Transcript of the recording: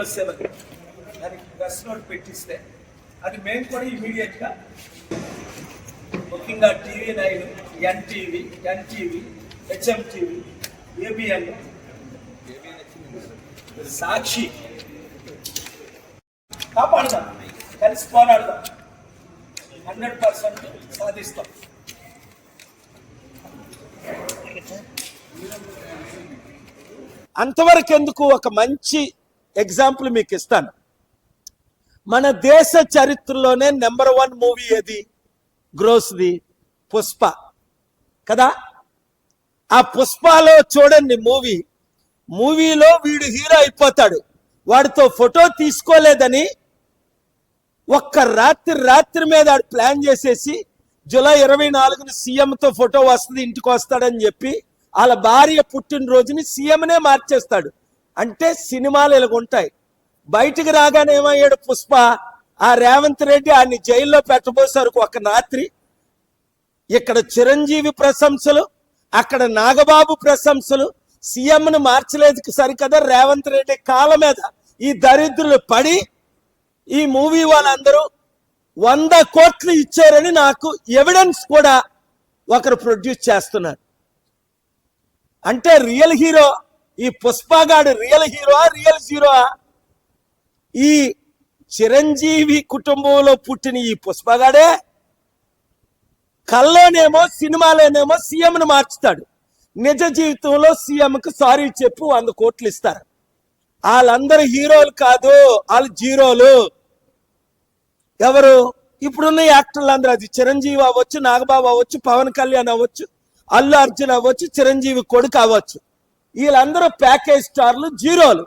07 దానికి press note పెట్టిస్తే అది మేము కూడా ఇమీడియట్గా ముఖ్యంగా TV9, ఎన్టీవీ, HMTV, ABN, సాక్షి కాపాడదాం, కలిసి పోరాడదాం, 100% సాధిస్తాం. అంతవరకు ఎందుకు ఒక మంచి ఎగ్జాంపుల్ మీకు ఇస్తాను. మన దేశ చరిత్రలోనే నెంబర్ 1 మూవీ ఏది గ్రోస్ది? పుష్ప కదా. ఆ పుష్పలో చూడండి, మూవీలో వీడు హీరో అయిపోతాడు. వాడితో ఫోటో తీసుకోలేదని ఒక్క రాత్రి మీద ఆడు ప్లాన్ చేసేసి జూలై 24న సీఎంతో ఫోటో వస్తుంది, ఇంటికి వస్తాడని చెప్పి వాళ్ళ భార్య పుట్టినరోజుని సీఎంనే మార్చేస్తాడు. అంటే సినిమాలు ఇలాగుంటాయి. బయటికి రాగానే ఏమయ్యాడు పుష్ప? ఆ రేవంత్ రెడ్డి ఆయన్ని జైల్లో పెట్టబోసారు ఒక రాత్రి. ఇక్కడ చిరంజీవి ప్రశంసలు, అక్కడ నాగబాబు ప్రశంసలు. సీఎంను మార్చలేదు సరికదా, రేవంత్ రెడ్డి కాళ్ళ మీద ఈ దరిద్రులు పడి ఈ మూవీ వాళ్ళందరూ 100 కోట్లు ఇచ్చారని నాకు ఎవిడెన్స్ కూడా ఒకరు ప్రొడ్యూస్ చేస్తున్నారు. అంటే రియల్ హీరో ఈ పుష్పగాడు రియల్ జీరో. ఈ చిరంజీవి కుటుంబంలో పుట్టిన ఈ పుష్పగాడే కల్లోనేమో సినిమాలోనేమో సీఎంను మార్చుతాడు. నిజ జీవితంలో సీఎంకి సారీ చెప్పు 100 కోట్లు ఇస్తారు. వాళ్ళందరూ హీరోలు కాదు, వాళ్ళు జీరోలు. ఎవరు? ఇప్పుడున్న యాక్టర్లు అందరూ, అది చిరంజీవి అవ్వచ్చు, నాగబాబు అవ్వచ్చు, పవన్ కళ్యాణ్ అవ్వచ్చు, అల్లు అర్జున్ అవ్వచ్చు, చిరంజీవి కొడుకు అవ్వచ్చు, వీళ్ళందరూ ప్యాకేజ్ స్టార్లు, జీరోలు.